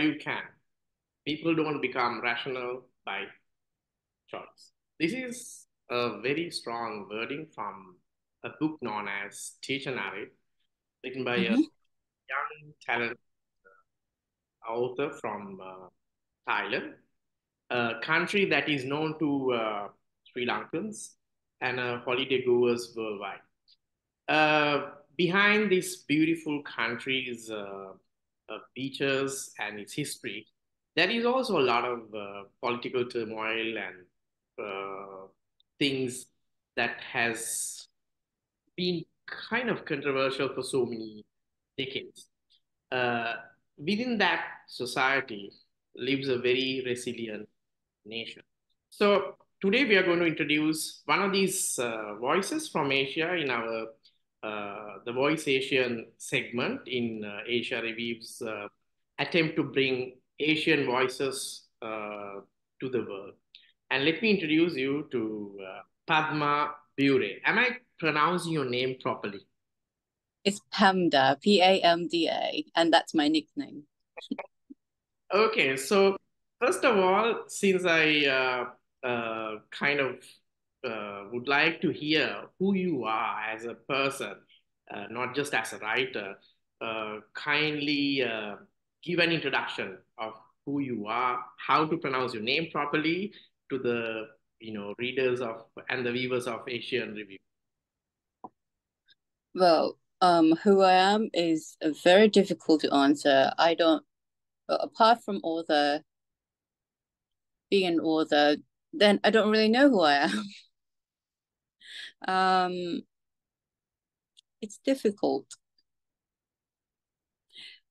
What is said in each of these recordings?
you can. People don't become rational by choice. This is a very strong wording from a book known as Teacher Narit, written by a Mm-hmm. young talent author from Thailand, a country that is known to Sri Lankans and holiday goers worldwide. Behind this beautiful country's beaches and its history, there is also a lot of political turmoil and things that has been kind of controversial for so many decades. Uh, Within that society lives a very resilient nation. So today we are going to introduce one of these voices from Asia in our the Voice Asian segment in Asia Review's attempt to bring Asian voices to the world. And let me introduce you to Padma Bure. Am I pronouncing your name properly? It's PAMDA, PAMDA, and that's my nickname. Okay, so first of all, since I kind of would like to hear who you are as a person, not just as a writer, kindly give an introduction of who you are, how to pronounce your name properly to the readers of and the viewers of Asian Review. Well, who I am is very difficult to answer. I don't, apart from being an author, then I don't really know who I am. Um, it's difficult.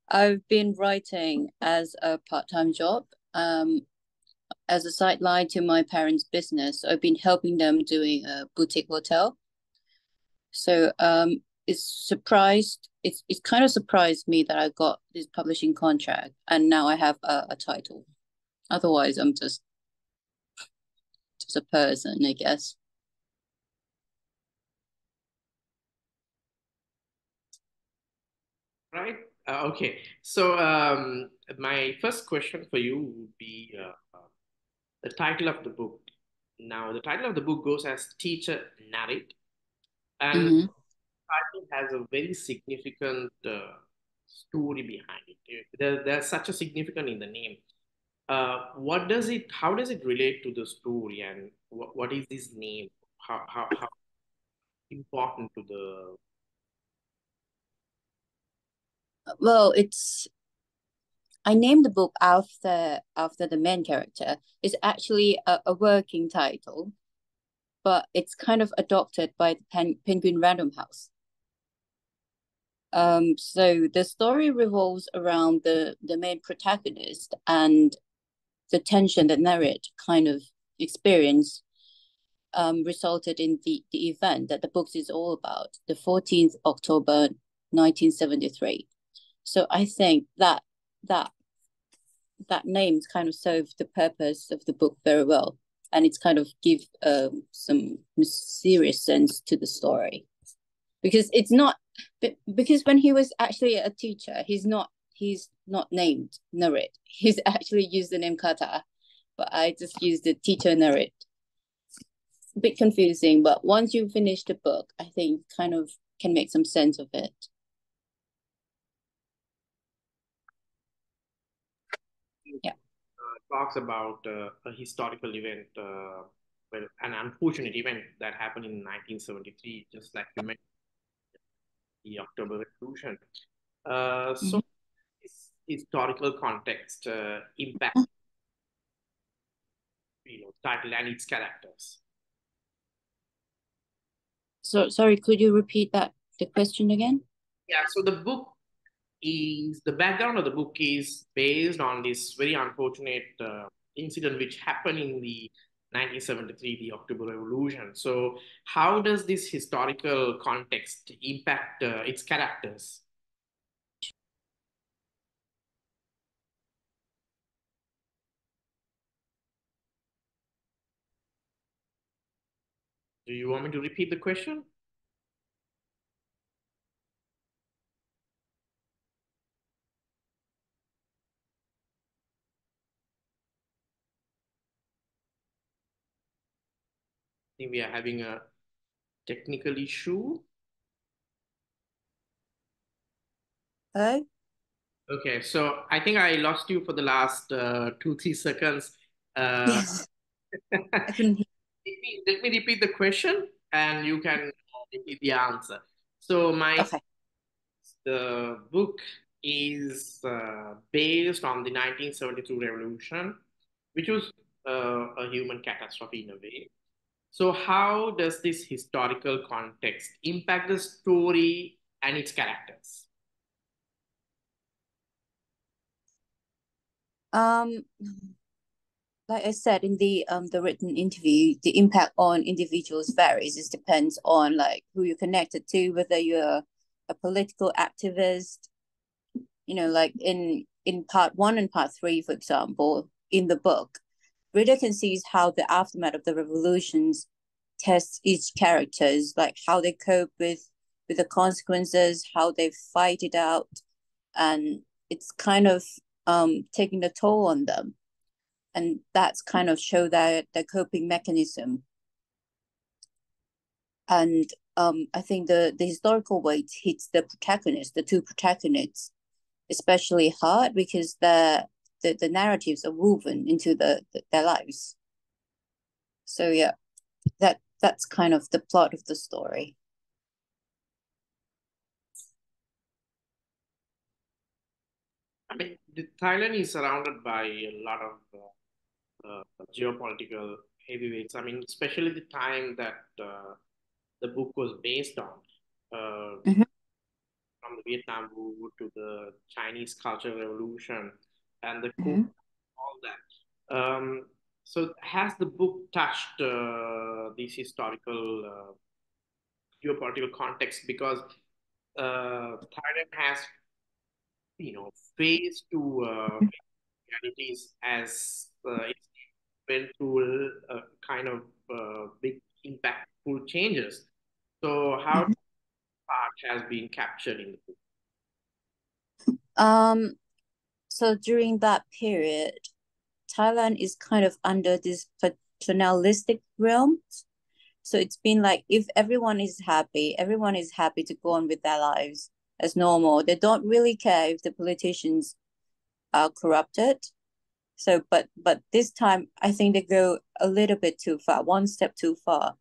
I've been writing as a part-time job, as a sideline to my parents' business. I've been helping them doing a boutique hotel. So it's kind of surprised me that I got this publishing contract and now I have a title. Otherwise I'm just a person, I guess. Right. Okay. So my first question for you would be the title of the book. Now, the title of the book goes as Teacher Narit, and Mm-hmm. title has a very significant story behind it. There's such a significant in the name. What does it? How does it relate to the story, and what is this name? How important to the? Well, it's I named the book after the main character. It's actually a working title, but it's kind of adopted by the Penguin Random House. So the story revolves around the main protagonist and the tension that Narrit kind of experienced resulted in the event that the book is all about, the 14th October 1973. So I think that that names kind of serve the purpose of the book very well, and it's kind of give some mysterious sense to the story because it's not because when he was actually a teacher, he's not named Narit. He's actually used the name Kata, but I just used the teacher Narit. A bit confusing, but once you finish the book, I think kind of can make some sense of it. Yeah. Talks about a historical event, well, an unfortunate event that happened in 1973, just like you mentioned, the October Revolution. So, Mm-hmm. this historical context impact, title and its characters. So sorry, could you repeat the question again? Yeah. So the background of the book is based on this very unfortunate incident which happened in the 1973, the October Revolution. So, how does this historical context impact its characters? Do you want me to repeat the question? think we are having a technical issue. Oh, Okay, so I think I lost you for the last 2, 3 seconds. Uh, yes, I let couldn't hear. me repeat the question, and you can repeat the answer. So Okay. the book is based on the 1972 revolution, which was a human catastrophe in a way. So how does this historical context impact the story and its characters? Um, like I said in the written interview, the impact on individuals varies. It depends on like who you're connected to, whether you're a political activist, like in part one and part three, for example, in the book, reader can see how the aftermath of the revolutions tests each characters, like how they cope with the consequences, how they fight it out, and it's kind of taking the toll on them, and that's kind of show that the coping mechanism. And I think the historical weight hits the two protagonists, especially hard because the narratives are woven into their lives. So yeah, that's kind of the plot of the story. I mean, Thailand is surrounded by a lot of geopolitical heavyweights. I mean, especially the time that the book was based on, Mm-hmm, from the Vietnam War to the Chinese Cultural Revolution and the coup, mm-hmm. all that. So, has the book touched these historical geopolitical context? Because Thailand has, faced to realities as it went through a kind of big impactful changes. So how Mm-hmm. part has been captured in the book? Um, so during that period, Thailand is kind of under this paternalistic realm. So it's been like if everyone is happy to go on with their lives as normal. They don't really care if the politicians are corrupted. So, but this time, I think they go a little bit too far, one step too far,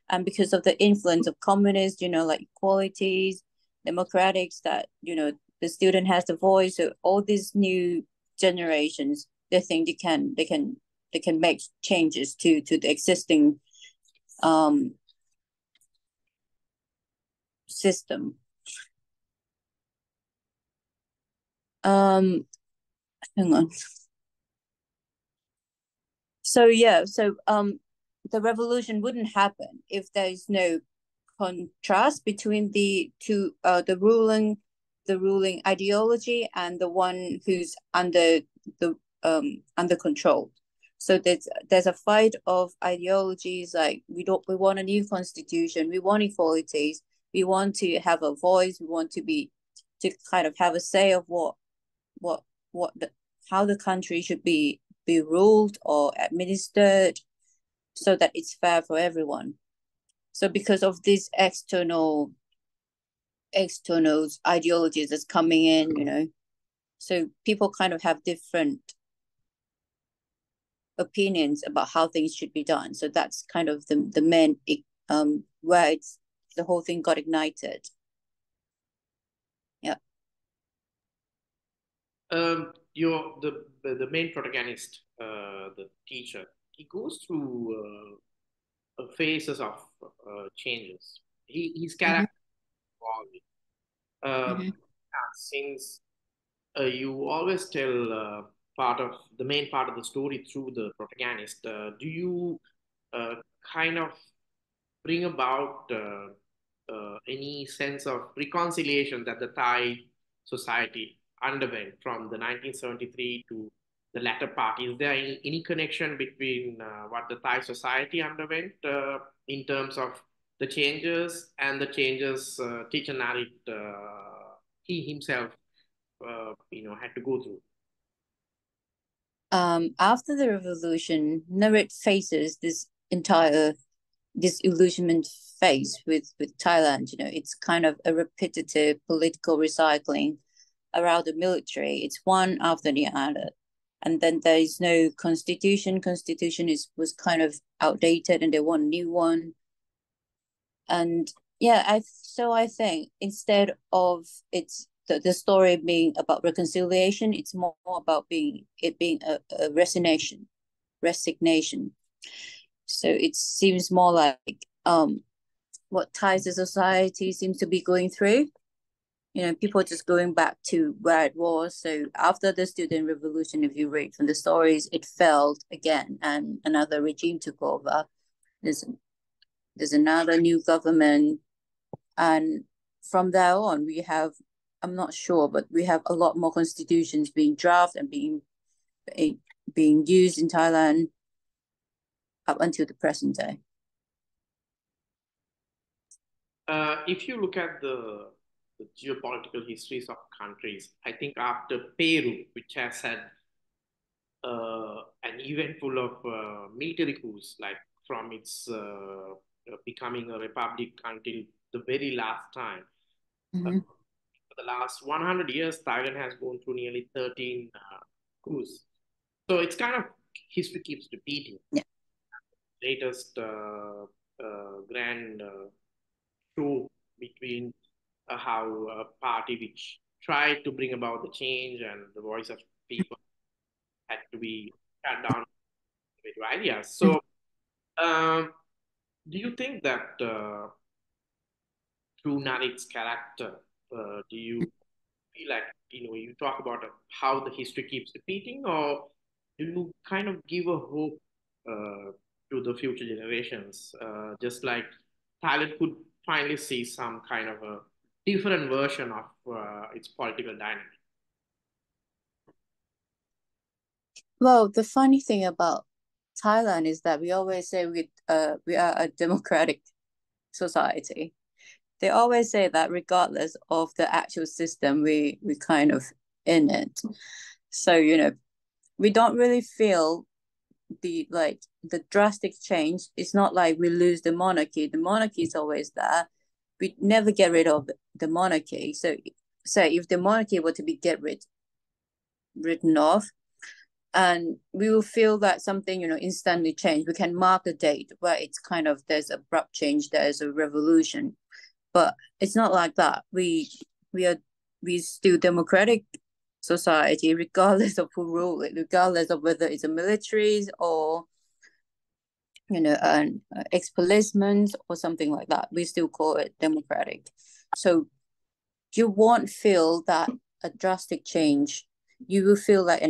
and because of the influence of communists, like equalities, democratics, that the student has the voice. So all these new generations, they think they can make changes to the existing um system. Um, hang on. So yeah, the revolution wouldn't happen if there is no contrast between the two, the ruling ideology and the one who's the under control. So there's a fight of ideologies, like we want a new constitution, we want equalities, we want to have a voice, we want to kind of have a say of what what the how the country should be ruled or administered, so that it's fair for everyone. So because of these external ideologies that's coming in, so people kind of have different opinions about how things should be done. So that's kind of the main where it's the whole thing got ignited. Yeah. Your the main protagonist, the teacher, he goes through phases of changes. His Mm-hmm, character evolving. mm-hmm. Since you always tell part of the main part of the story through the protagonist, do you uh, kind of bring about any sense of reconciliation that the Thai society underwent from the 1973 to the latter part? Is there any connection between what the Thai society underwent in terms of the changes and the changes Teacher Narit, he himself, had to go through? After the revolution, Narit faces this entire disillusionment phase with Thailand. It's kind of a repetitive political recycling around the military. It's one after the other. And then there is no constitution. Constitution was kind of outdated and they want a new one. And yeah, I think instead of the story being about reconciliation, it's more about being a resignation. So it seems more like what Thai society seems to be going through. People just going back to where it was. So after the student revolution, if you read from the stories, it failed again, and another regime took over. There's another new government, and from there on, we have, I'm not sure, but we have a lot more constitutions being drafted and being used in Thailand up until the present day. If you look at the geopolitical histories of countries, I think after Peru, which has had an event full of military coups, like from its becoming a republic until the very last time. Mm-hmm. For the last 100 years, Thailand has gone through nearly 13 coups. So it's kind of history keeps repeating. Yeah. Latest grand show between how a party which tried to bring about the change and the voice of people had to be cut down with ideas. So, um, do you think that through Narit's character, do you feel like you talk about how the history keeps repeating, or do you kind of give a hope to the future generations, just like Thailand could finally see some kind of a different version of its political dynamic? Well, the funny thing about Thailand is that we always say we are a democratic society. They always say that regardless of the actual system, we kind of in it. So we don't really feel the drastic change. It's not like we lose the monarchy. The monarchy is always there. We never get rid of the monarchy. So say if the monarchy were to be written off, and we will feel that something instantly changed. We can mark the date where it's kind of there's abrupt change, there's a revolution, but it's not like that. We still democratic society, regardless of who rule it, regardless of whether it's a militaries or an ex-policeman or something like that. We still call it democratic. So you won't feel that a drastic change. You will feel like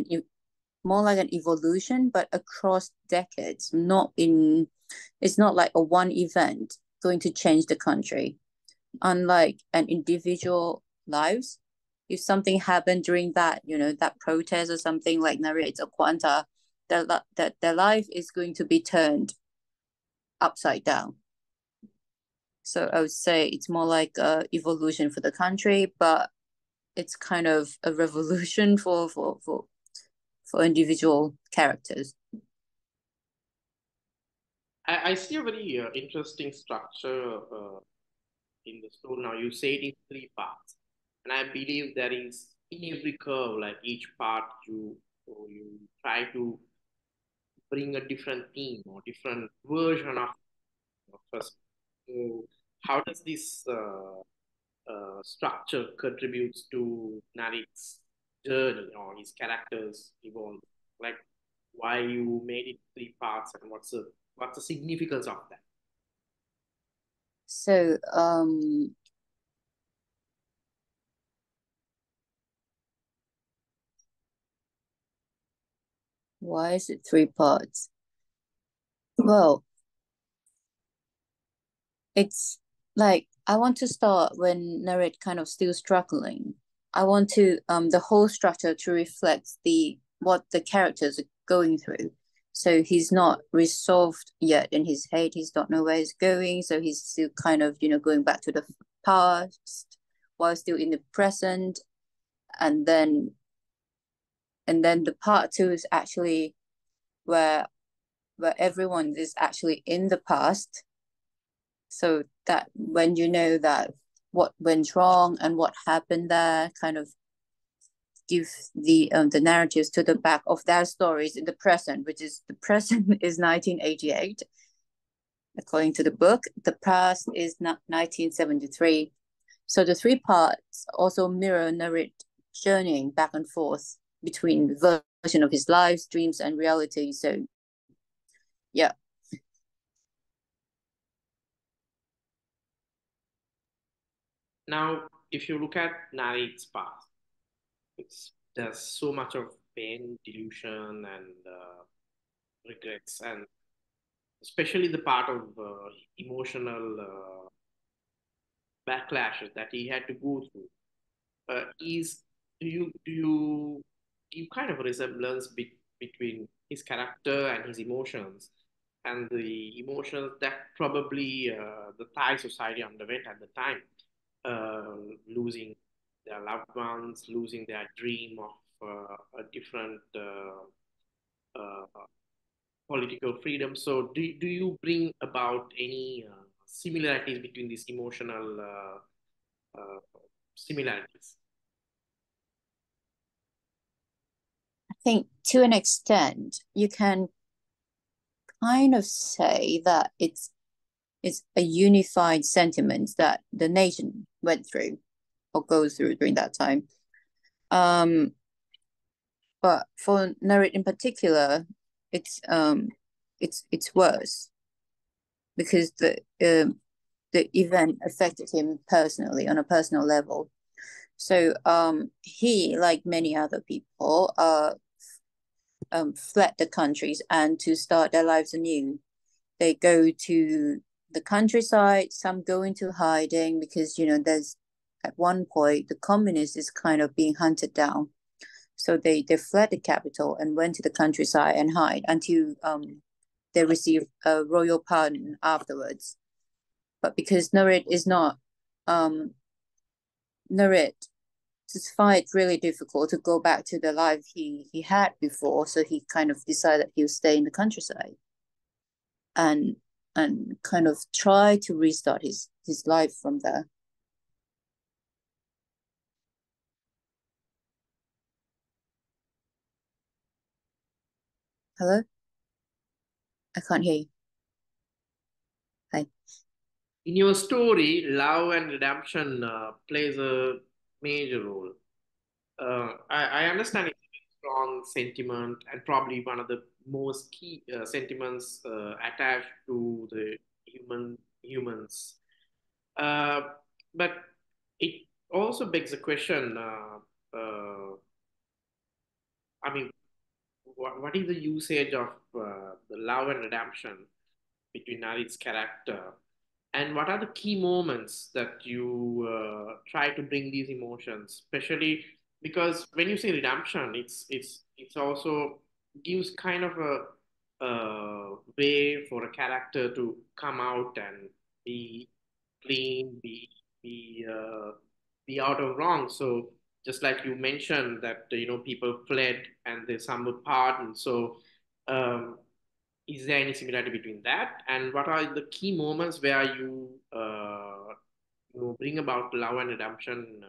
more like an evolution, but across decades. It's not like a one event going to change the country. Unlike an individual lives, if something happened during that protest or something like Narit or Quanta, their life is going to be turned upside down. So I would say it's more like a evolution for the country, but it's kind of a revolution for individual characters. I see a very interesting structure in the story. Now you say it in three parts, and I believe there is in every curve, like each part you try to bring a different theme or different version of us. So how does this structure contributes to Narit's journey or his characters evolve? Like why you made it three parts and what's the significance of that? So why is it three parts? Well, it's like I want to start when Narit kind of still struggling. I want to the whole structure to reflect what the characters are going through. So he's not resolved yet in his head. He's don't know where he's going. So he's still kind of going back to the past while still in the present. And then the part two is actually where everyone is actually in the past So that when you know that what went wrong and what happened there, kind of give the narratives to the back of their stories in the present, which is the present is 1988, according to the book. The past is not 1973. So the three parts also mirror narrate journeying back and forth between the version of his life, dreams, and reality. So yeah. Now, if you look at Narit's past, there's so much of pain, delusion, and regrets, and especially the part of emotional backlash that he had to go through. Is do you give kind of a resemblance between his character and his emotions, and the emotions that probably the Thai society underwent at the time, losing their loved ones, losing their dream of a different political freedom. So, do you bring about any similarities between these emotional similarities? I think to an extent, you can kind of say that it's a unified sentiment that the nation went through or goes through during that time. Um, but for Narit in particular, it's um, it's worse because the event affected him personally on a personal level. So he, like many other people, fled the countries and to start their lives anew. They go to the countryside, some go into hiding because, there's at one point the communist is kind of being hunted down. So they fled the capital and went to the countryside and hide until they receive a royal pardon afterwards. But because Nurit is not Nurit just find it really difficult to go back to the life he had before. So he kind of decided he'll stay in the countryside and kind of try to restart his life from there. Hello, I can't hear you. Hi. In your story, love and redemption plays a major role. I understand it's a very strong sentiment and probably one of the most key sentiments attached to the humans. Uh, but it also begs a question. I mean, what is the usage of the love and redemption between Narit's character, and what are the key moments that you try to bring these emotions, especially because when you say redemption, it's also gives kind of a way for a character to come out and be clean, be out of wrong. So just like you mentioned that people fled and there's some pardoned. So um, is there any similarity between that and what are the key moments where you bring about love and redemption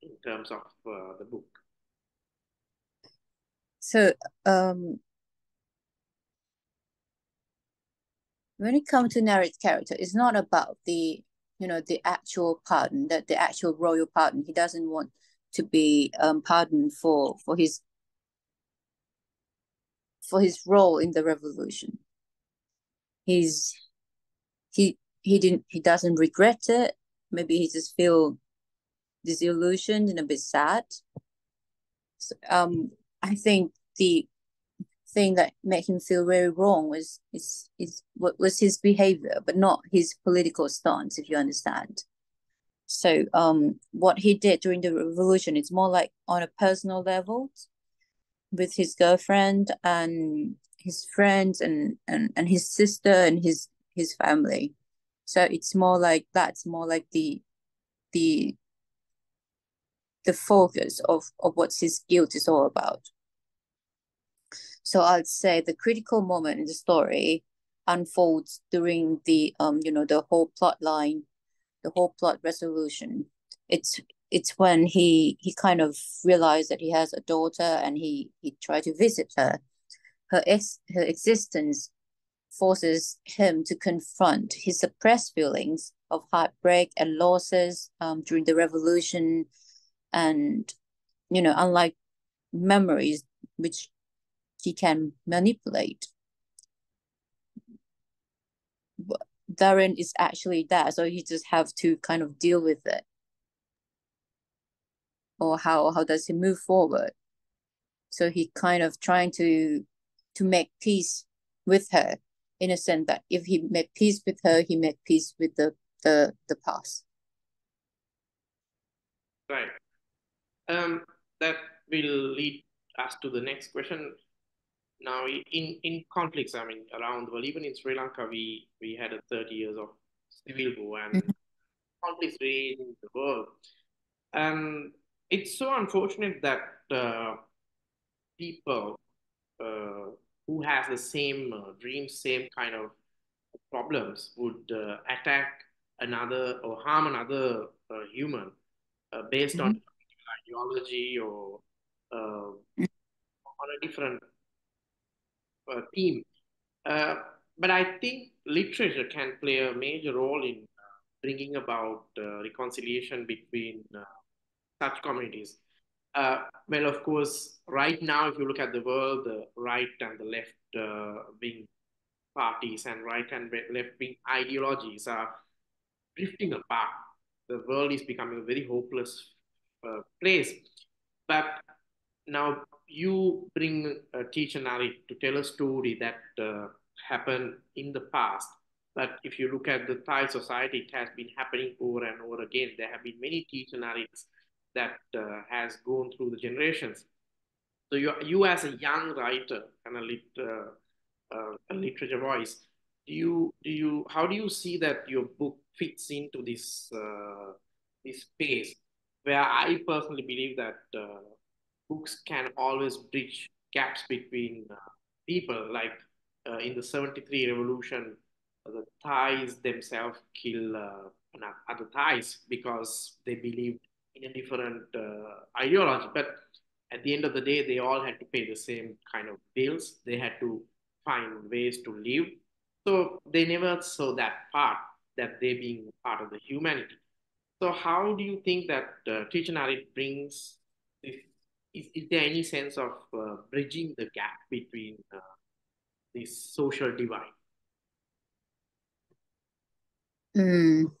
in terms of the book? So when it comes to Narit's character, it's not about the actual pardon, that the actual royal pardon. He doesn't want to be pardoned for his role in the revolution. He's he doesn't regret it. Maybe he just feel disillusioned and a bit sad. So, I think the thing that made him feel very wrong is what was his behavior, but not his political stance, if you understand. So what he did during the revolution is more like on a personal level with his girlfriend and his friends and his sister and his family. So it's more like that's more like the the focus of what his guilt is all about. So I'd say the critical moment in the story unfolds during the the whole plot line, the whole plot resolution. It's when he kind of realized that he has a daughter, and he tried to visit her. Her existence forces him to confront his suppressed feelings of heartbreak and losses during the revolution, and unlike memories which he can manipulate, Darren is actually there, so he just have to kind of deal with it. Or how does he move forward? So he kind of trying to make peace with her, in a sense that if he made peace with her, he made peace with the past. Right. That will lead us to the next question. Now, in conflicts, I mean, around the world, even in Sri Lanka, we had a 30 years of civil war and conflicts in the world. And it's so unfortunate that people who has the same dreams, same kind of problems would attack another or harm another human based on Mm-hmm. ideology or on a different theme. Uh, but I think literature can play a major role in bringing about reconciliation between such communities. Well, of course, right now, if you look at the world, the right and the left wing parties and right and left wing ideologies are drifting apart. The world is becoming a very hopeless place. But now you bring a teacher narrative to tell a story that happened in the past. But if you look at the Thai society, it has been happening over and over again. There have been many teacher narratives that has gone through the generations. So you as a young writer and a literature voice, how do you see that your book fits into this space where I personally believe that books can always bridge gaps between people. Like in the 73 revolution, the Thais themselves kill other Thais because they believed in a different ideology. But at the end of the day, they all had to pay the same kind of bills. They had to find ways to live. So they never saw that part, that they being part of the humanity. So how do you think that teacher narrative brings this? Is there any sense of bridging the gap between this social divide? Mm.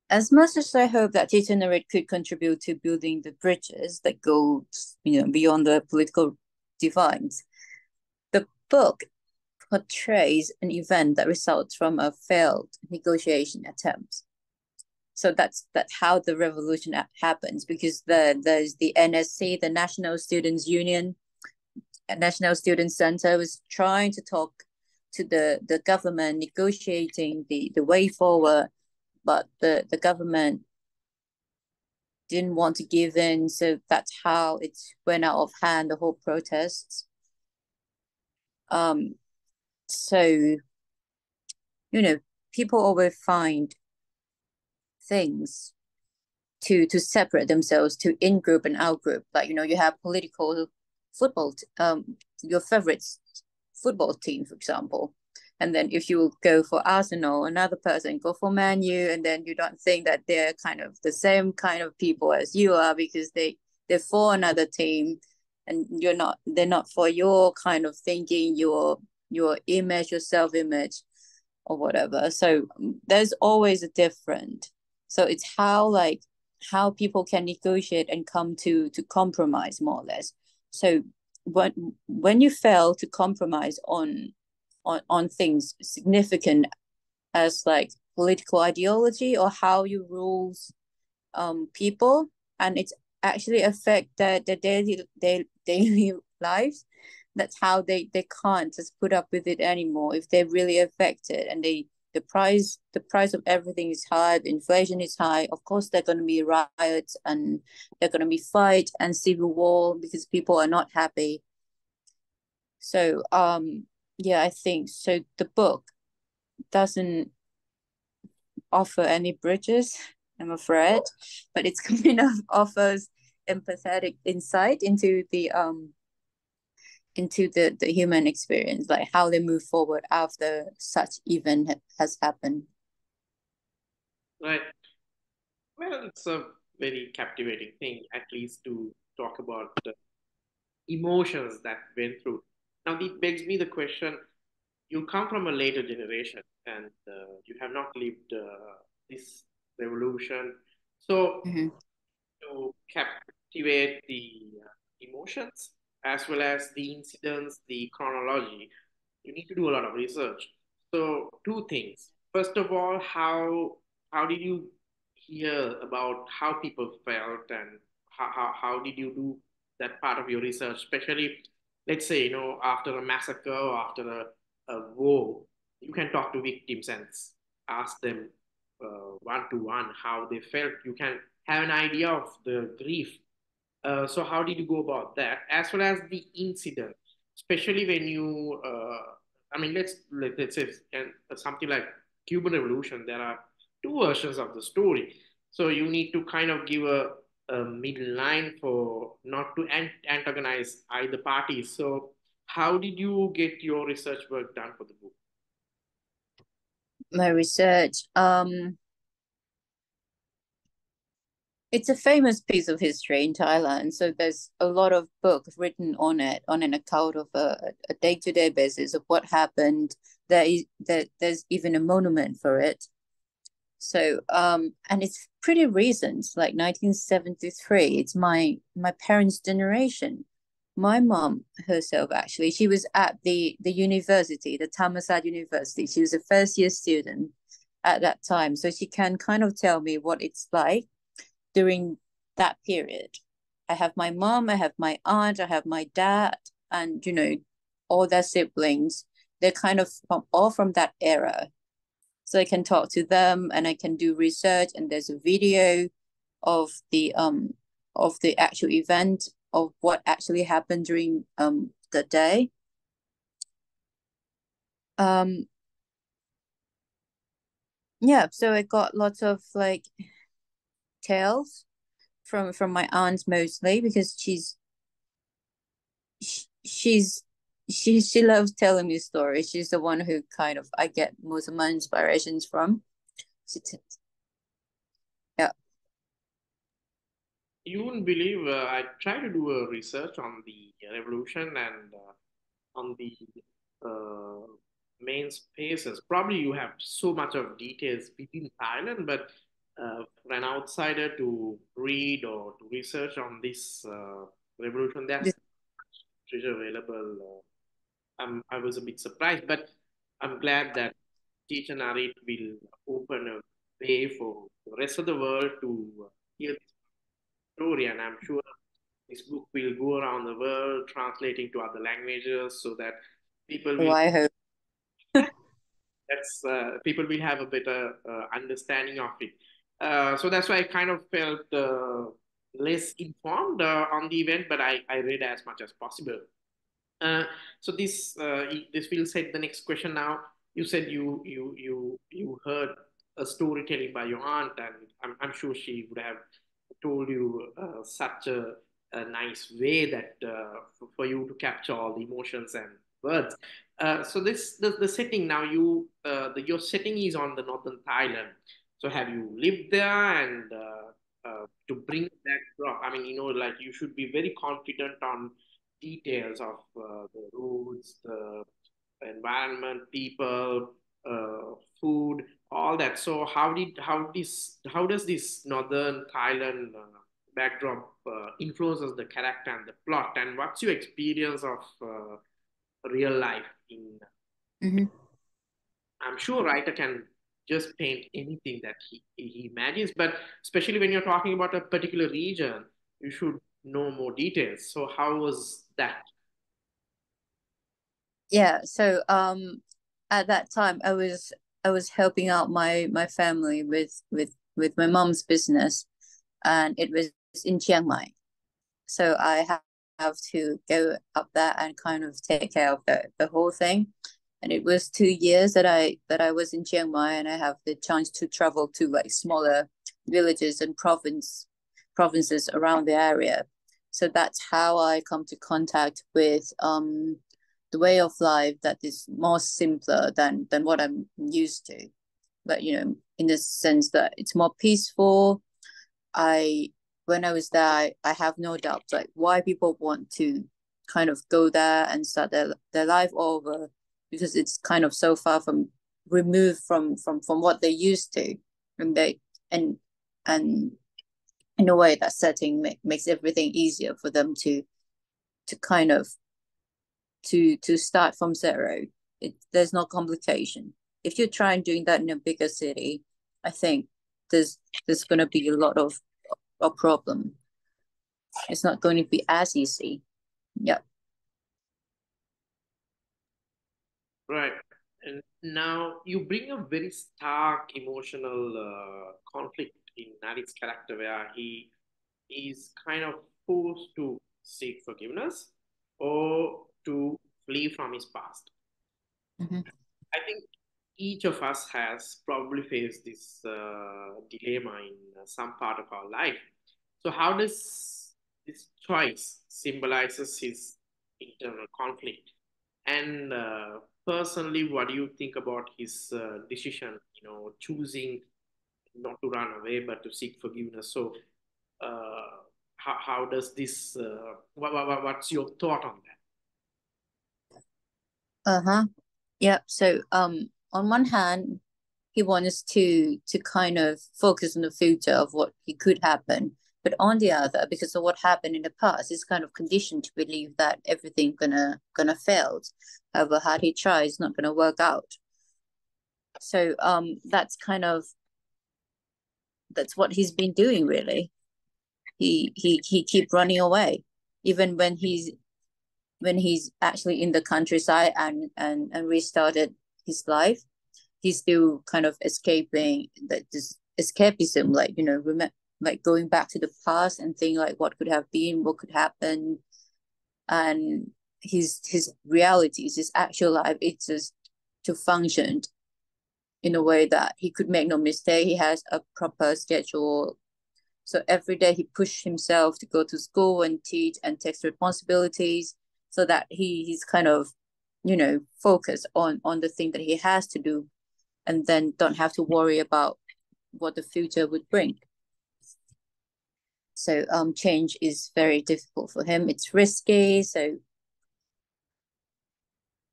As much as I hope that Teacher Narit could contribute to building the bridges that go, beyond the political divides, the book portrays an event that results from a failed negotiation attempt. So that's how the revolution happens, because there's the NSC, the National Students Union, National Student Center, was trying to talk to the government, negotiating the way forward, but the government didn't want to give in. So that's how it went out of hand, the whole protests. So people always find things to separate themselves, to in group and out group. Like you have political football, your favorite football team, for example. And then if you go for Arsenal, another person go for Man U, and then you don't think that they're kind of the same kind of people as you are, because they're for another team, and they're not for your kind of thinking, your image, your self-image, or whatever. So there's always a different. So it's how people can negotiate and come to compromise, more or less. So when you fail to compromise on things significant, as like political ideology or how you rules people, and it's actually affect the daily lives, that's how they can't just put up with it anymore. If they're really affected, and the price of everything is high, the inflation is high, of course there are going to be riots, and there are going to be fight and civil war, because people are not happy. So yeah, I think so. The book doesn't offer any bridges, I'm afraid, but it's kind of offers empathetic insight into the human experience, like how they move forward after such event has happened. Right. Well, it's a very captivating thing, at least to talk about the emotions that went through. Now, it begs me the question, you come from a later generation and you have not lived this revolution. So, Mm-hmm. to captivate the emotions as well as the incidents, the chronology, you need to do a lot of research. So, two things. First of all, how did you hear about how people felt, and how did you do that part of your research, especially, let's say, after a massacre or after a war, you can talk to victims and ask them one to one how they felt. You can have an idea of the grief. So how did you go about that, as well as the incident, especially when you, I mean, let's say something like Cuban Revolution. There are two versions of the story, so you need to kind of give a middle line for not to antagonize either party. So how did you get your research work done for the book? My research, it's a famous piece of history in Thailand. So there's a lot of books written on it, on an account of a day-to-day basis of what happened. There's even a monument for it. So and it's pretty recent, like 1973. It's my parents' generation. My mom herself, actually, she was at the university, the Thammasat University. She was a first year student at that time, so she can kind of tell me what it's like during that period. I have my mom, I have my aunt, I have my dad, and all their siblings. They're kind of all from that era. So I can talk to them and I can do research, and there's a video of the actual event of what actually happened during the day. Um yeah, so I got lots of like tales from my aunt, mostly because she's she loves telling me stories. She's the one who kind of I get most of my inspirations from. She yeah. You wouldn't believe, I tried to do a research on the revolution and on the uh, main spaces. Probably you have so much of details within Thailand, but for an outsider to read or to research on this revolution, there's This, treasure available. I was a bit surprised, but I'm glad that Teacher Narit will open a way for the rest of the world to hear this story, and I'm sure this book will go around the world, translating to other languages, so that people oh, will I hope. that's people will have a better understanding of it. So that's why I kind of felt less informed on the event, but I read as much as possible. Uh, so this will set the next question now. You said you heard a storytelling by your aunt, and I'm sure she would have told you such a nice way that for you to capture all the emotions and words. So the setting now, your setting is on the northern Thailand. So have you lived there, and to bring that drop? I mean, like you should be very confident on details of the roads, the environment, people, food, all that. So how does this northern Thailand backdrop influences the character and the plot? And what's your experience of real life in? Mm-hmm. I'm sure writer can just paint anything that he imagines, but especially when you're talking about a particular region, you should know more details. So how was that? Yeah, so at that time I was helping out my family with my mom's business, and it was in Chiang Mai. So I have to go up there and kind of take care of the whole thing. And it was 2 years that I was in Chiang Mai, and I have the chance to travel to like smaller villages and provinces around the area. So that's how I come to contact with the way of life that is more simpler than what I'm used to. But in the sense that it's more peaceful. I When I was there, I have no doubt like why people want to kind of go there and start their life over, because it's kind of so far from removed from what they used to, and they and in a way that setting makes everything easier for them to kind of to start from zero. There's no complication. If you try and doing that in a bigger city, I think there's going to be a lot of a problem. It's not going to be as easy. Yeah. Right. And now you bring a very stark emotional conflict in Narit's character where he is kind of forced to seek forgiveness or to flee from his past. Mm-hmm. I think each of us has probably faced this dilemma in some part of our life. So, how does this choice symbolizes his internal conflict? And personally, what do you think about his decision? Choosing not to run away but to seek forgiveness. So, how does this? What's your thought on that? Uh-huh. Yeah. So on one hand, he wants to kind of focus on the future of what he could happen. But on the other, because of what happened in the past, he's kind of conditioned to believe that everything gonna fail. However hard he tries, it's not gonna work out. So that's what he's been doing really. He keep running away, even when he's actually in the countryside and restarted his life. He's still kind of escaping that this escapism, like like going back to the past and think like what could have been, what could happen, and his realities, his actual life, it's just to function in a way that he could make no mistake. He has a proper schedule. So every day he pushed himself to go to school and teach and take responsibilities, so that he's kind of, focused on the thing that he has to do, and then don't have to worry about what the future would bring. So change is very difficult for him. It's risky. So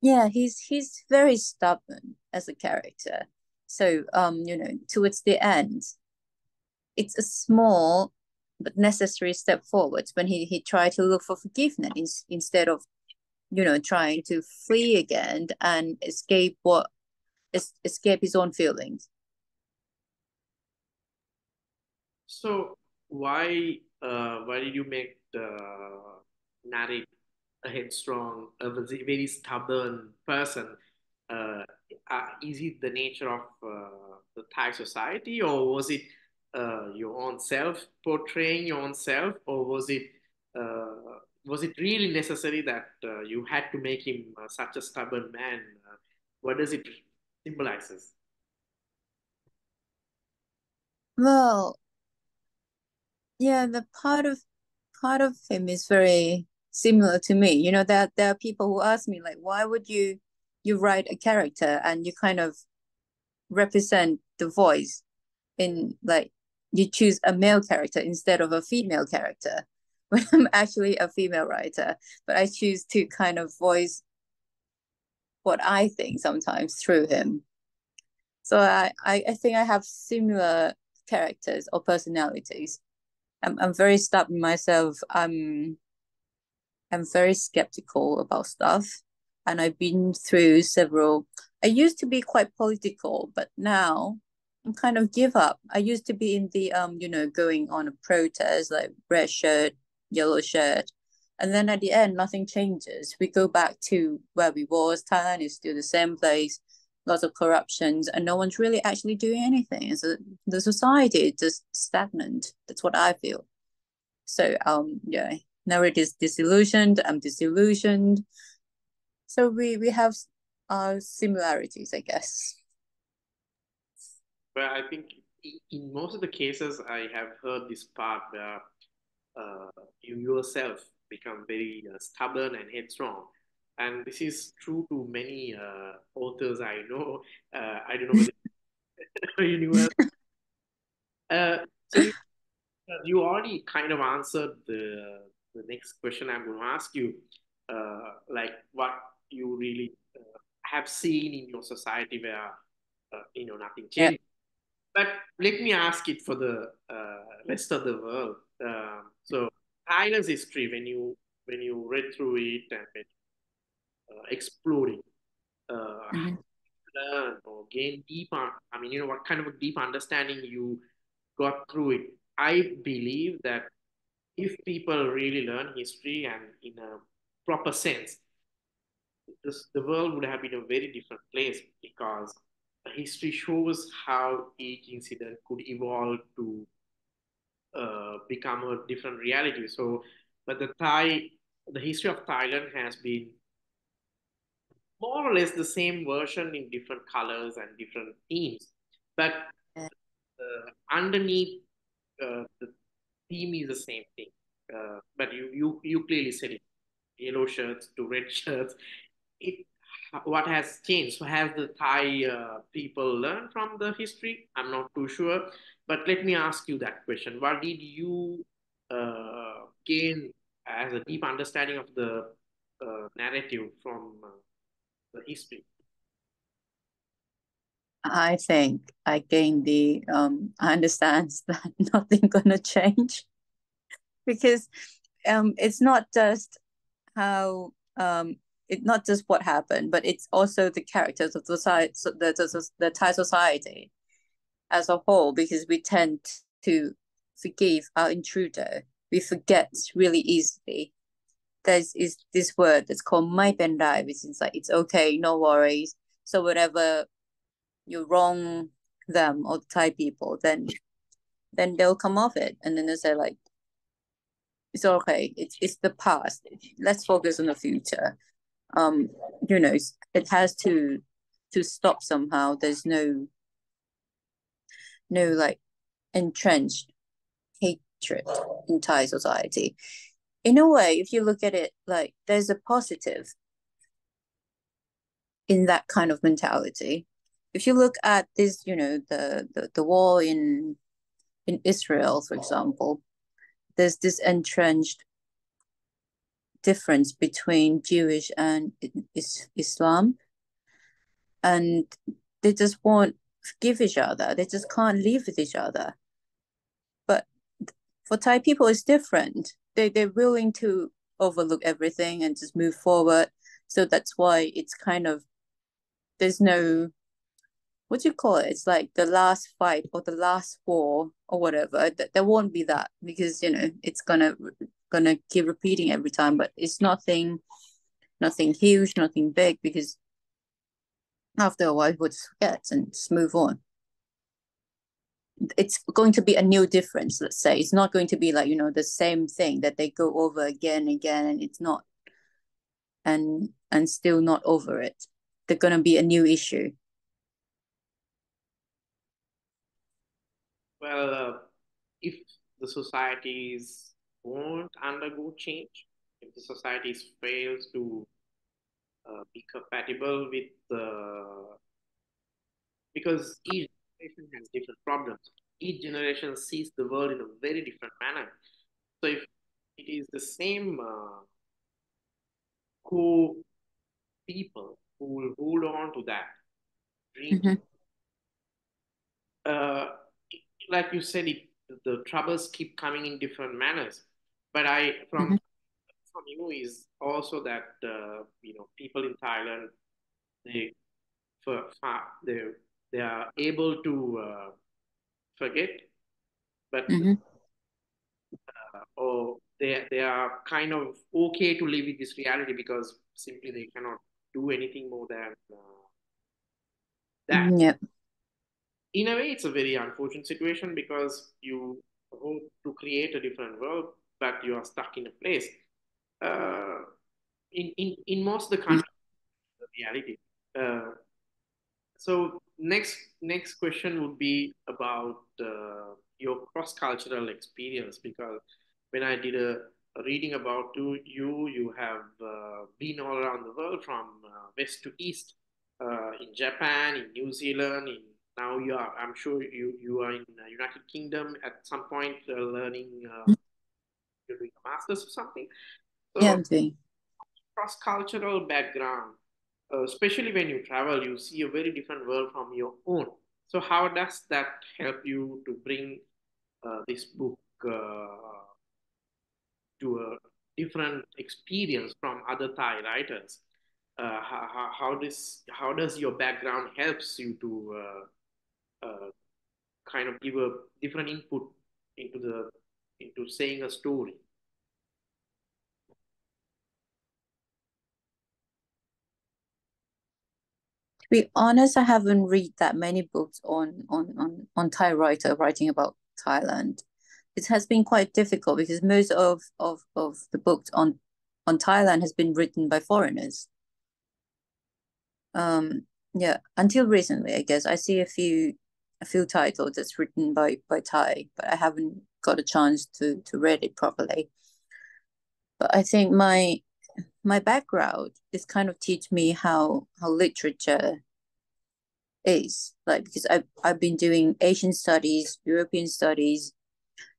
yeah, he's very stubborn as a character. So towards the end, it's a small but necessary step forwards when he tried to look for forgiveness instead of trying to flee again and escape his own feelings. So why did you make the Narit a headstrong, a very stubborn person? Uh, is it the nature of the Thai society, or was it your own self portraying your own self, or was it really necessary that you had to make him such a stubborn man? What does it symbolizes? Well, yeah, the part of him is very similar to me. There are people who ask me like, why would you write a character and you kind of represent the voice in like you choose a male character instead of a female character when I'm actually a female writer, but I choose to kind of voice what I think sometimes through him. So I think I have similar characters or personalities. I'm very stubborn myself. I'm very skeptical about stuff, and I've been through several. I used to be quite political, but now I'm kind of give up. I used to be in the going on a protest like red shirt, yellow shirt, and then at the end nothing changes. We go back to where we was. Thailand is still the same place. Lots of corruptions, and no one's really actually doing anything. So the society is just stagnant. That's what I feel. So yeah, Narit is disillusioned. I'm disillusioned. So we have similarities, I guess. But I think in most of the cases, I have heard this part where you yourself become very stubborn and headstrong. And this is true to many authors I know. I don't know whether universe. So you already kind of answered the next question I'm going to ask you, like what you really have seen in your society where nothing Yeah. changed. But let me ask it for the rest of the world. So Thailand's history, when you read through it and when exploring, Mhm. learn or gain deeper. I mean, what kind of a deep understanding you got through it. I believe that if people really learn history and in a proper sense, the world would have been a very different place because history shows how each incident could evolve to become a different reality. So, but the history of Thailand has been more or less the same version in different colors and different themes. But underneath the theme is the same thing. But you clearly said it: yellow shirts to red shirts. It what has changed? So has the Thai people learned from the history? I'm not too sure. But let me ask you that question: what did you gain as a deep understanding of the narrative from the history? I think I gained the I understand that nothing gonna change because it's not just how it's not just what happened, but it's also the characters of the society, the Thai society as a whole, because we tend to forgive our intruder. We forget really easily. Is this word that's called "mai pen dai," which is like it's okay, no worries. So whatever you wrong them or the Thai people, then they'll come off it, and then they say like it's okay. It's the past. Let's focus on the future. Um, it has to stop somehow. There's no like entrenched hatred in Thai society. In a way, if you look at it, like there's a positive in that kind of mentality. If you look at this, the war in Israel, for example, there's this entrenched difference between Jewish and Islam, and they just won't forgive each other. They just can't live with each other. But for Thai people, it's different. They're willing to overlook everything and just move forward. So that's why it's kind of there's no what do you call it? It's like the last fight or the last war or whatever. There won't be that because it's gonna keep repeating every time. But it's nothing huge, nothing big because after a while we'll just forget and just move on. It's going to be a new difference, let's say. It's not going to be like, the same thing that they go over again and again and it's not and still not over it. They're gonna be a new issue. Well, if the societies won't undergo change, if the societies fails to be compatible with the, because each generation has different problems. Each generation sees the world in a very different manner. So if it is the same core people who will hold on to that dreams, Mm-hmm. uh, like you said, the troubles keep coming in different manners. But I Mm-hmm. from you is also that people in Thailand they they they are able to forget, but Mm-hmm. or they are kind of okay to live with this reality because simply they cannot do anything more than that. Yeah. In a way, it's a very unfortunate situation because you hope to create a different world, but you are stuck in a place. Uh, in most of the countries, the reality. Uh, so next question would be about your cross cultural experience, because when I did a reading about you have been all around the world from west to east, in Japan, in New Zealand, in now you are, I'm sure you are in United Kingdom at some point, learning, you're doing a master's or something. Yeah, So I'm doing. cross cultural background, especially when you travel, you see a very different world from your own. So how does that help you to bring this book to a different experience from other Thai writers? How does your background helps you to kind of give a different input into the into saying a story? To be honest, I haven't read that many books on Thai writer writing about Thailand. It has been quite difficult because most of the books on Thailand has been written by foreigners. Yeah, until recently, I guess I see a few titles that's written by Thai, but I haven't got a chance to read it properly. But I think my background is kind of teach me how literature is like, because I've been doing Asian studies, European studies,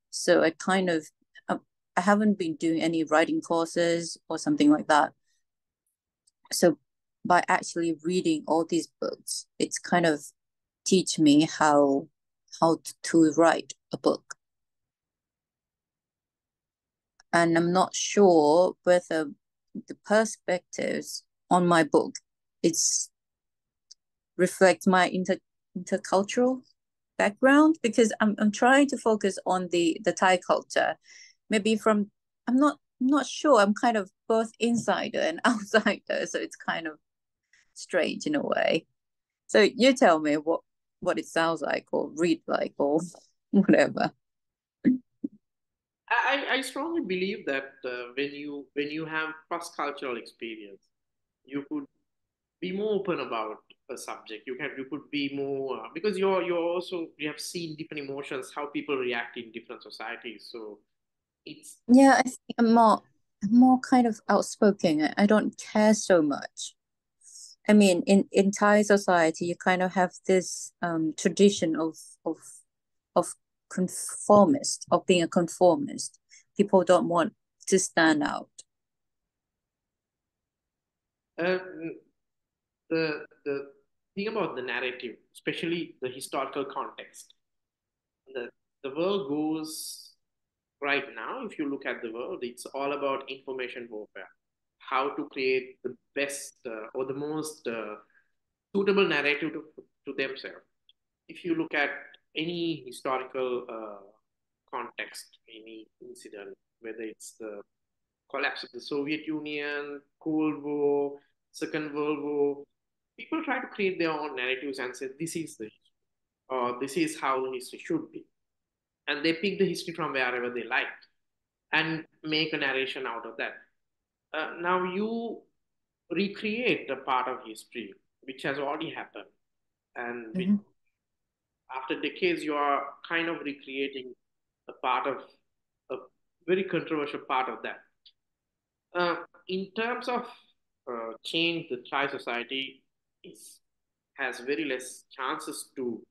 so I haven't been doing any writing courses or something like that. So by actually reading all these books, it's kind of teach me how to write a book. And I'm not sure whether the perspectives on my book it's reflect my intercultural background, because I'm trying to focus on the Thai culture. Maybe from I'm not sure. I'm kind of both insider and outsider, so it's kind of strange in a way. So you tell me what it sounds like or read like or whatever. I strongly believe that when you have cross cultural experience, you could be more open about a subject. You could be more, because you have seen different emotions, how people react in different societies. So it's Yeah, I think I'm more kind of outspoken. I don't care so much. I mean, in Thai society, you kind of have this tradition of of conformist, of being a conformist. People don't want to stand out. uh, the thing about the narrative, especially the historical context. The the world goes right now. If you look at the world, it's all about information warfare. How to create the best or the most suitable narrative to themselves. If you look at any historical context, any incident, whether it's the collapse of the Soviet Union, Cold War, Second World War, people try to create their own narratives and say this is the history, or this is how the history should be, and they pick the history from wherever they like and make a narration out of that. Now you recreate a part of history which has already happened, and Mhm. after decades, you are kind of recreating a part of a very controversial part of that. Uh, in terms of change, the Thai society is has very less chances to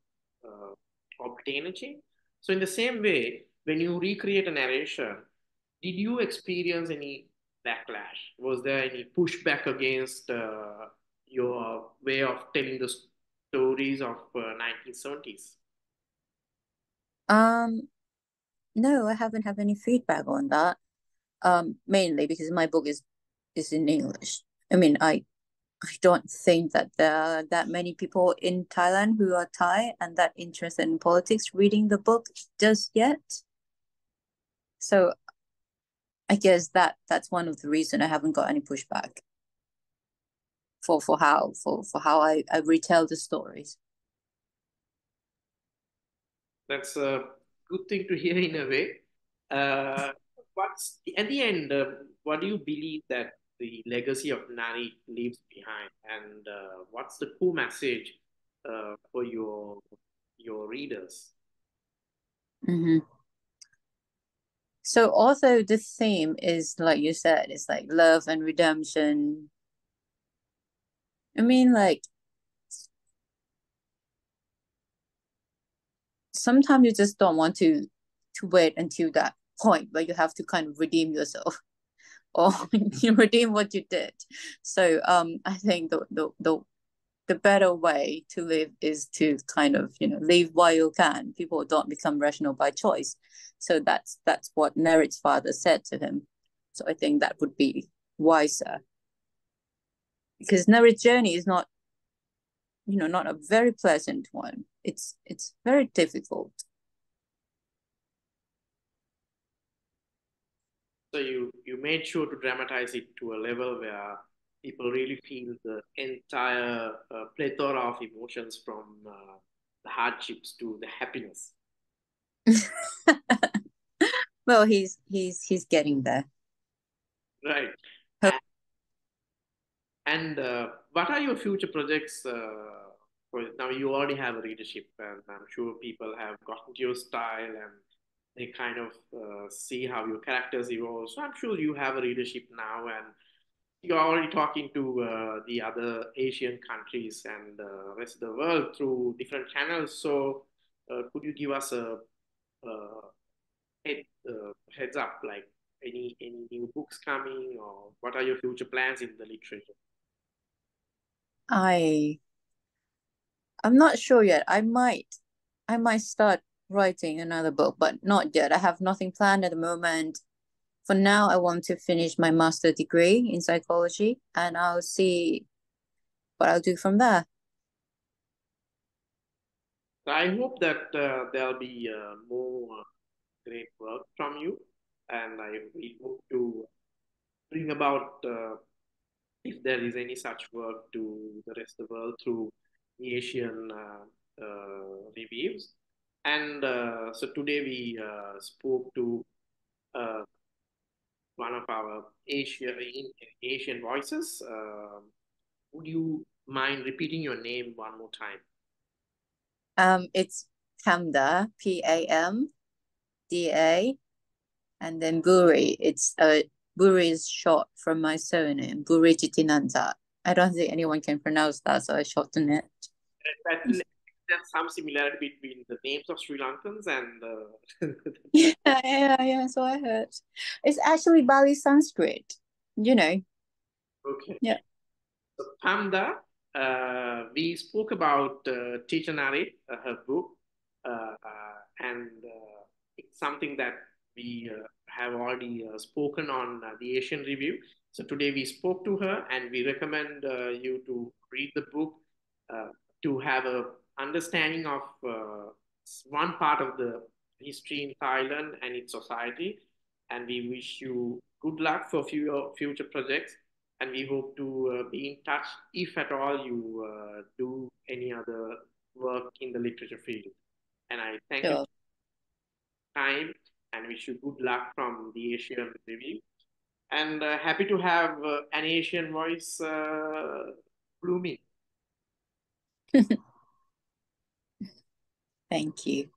uh, obtain a change. So, in the same way, when you recreate a narration, did you experience any backlash? Was there any pushback against your way of telling the stories of 1970s? Um, no, I haven't had any feedback on that. Mainly because my book is in English. I mean, I don't think that there are that many people in Thailand who are Thai and that interested in politics reading the book just yet. So I guess that's one of the reason I haven't got any pushback for how I retell the stories. That's a good thing to hear in a way. Uh, what's at the end? What do you believe that the legacy of Nari leaves behind, and what's the core message for your readers? Mm-hmm. So although the theme is like you said, it's like love and redemption. I mean, like sometimes you just don't want to wait until that point where you have to kind of redeem yourself or you redeem what you did. So I think the better way to live is to kind of live while you can. People don't become rational by choice. So that's what Narit's father said to him. So I think that would be wiser because Narit's journey is not a very pleasant one. It's very difficult. So you made sure to dramatize it to a level where people really feel the entire plethora of emotions from the hardships to the happiness. Well, he's getting there. Right. Hope. And what are your future projects? For now, you already have a readership, and I'm sure people have gotten to your style and they kind of see how your characters evolve. So I'm sure you have a readership now, and you're already talking to the other Asian countries and the rest of the world through different channels. So could you give us a heads up, like any new books coming, or what are your future plans in the literature? I I'm not sure yet. I might start writing another book, but not yet. I have nothing planned at the moment. For now, I want to finish my master degree in psychology, and I'll see what I'll do from there. So I hope that there'll be more great work from you, and we hope to bring about if there is any such work to the rest of the world through the Asian reviews. And so today we spoke to uh, one of our Asian voices. Would you mind repeating your name one more time? It's PAMDA, PAMDA, and then Buri. Buri is short from my surname, Buri Jitinanda. I don't think anyone can pronounce that, so I shorten it. There's some similarity between the names of Sri Lankans and Yeah. So I heard. It's actually Bali Sanskrit. You know. okay. Yeah. So Pamda, we spoke about Teacher Narit, her book, and it's something that we have already spoken on the Asian Review. So today we spoke to her, and we recommend you to read the book uh, to have a understanding of one part of the history in Thailand and its society. And we wish you good luck for future projects, and we hope to be in touch if at all you do any other work in the literature field. And I thank you Sure. for your time and wish you good luck from the Asian Review. And happy to have an Asian voice blooming. Thank you.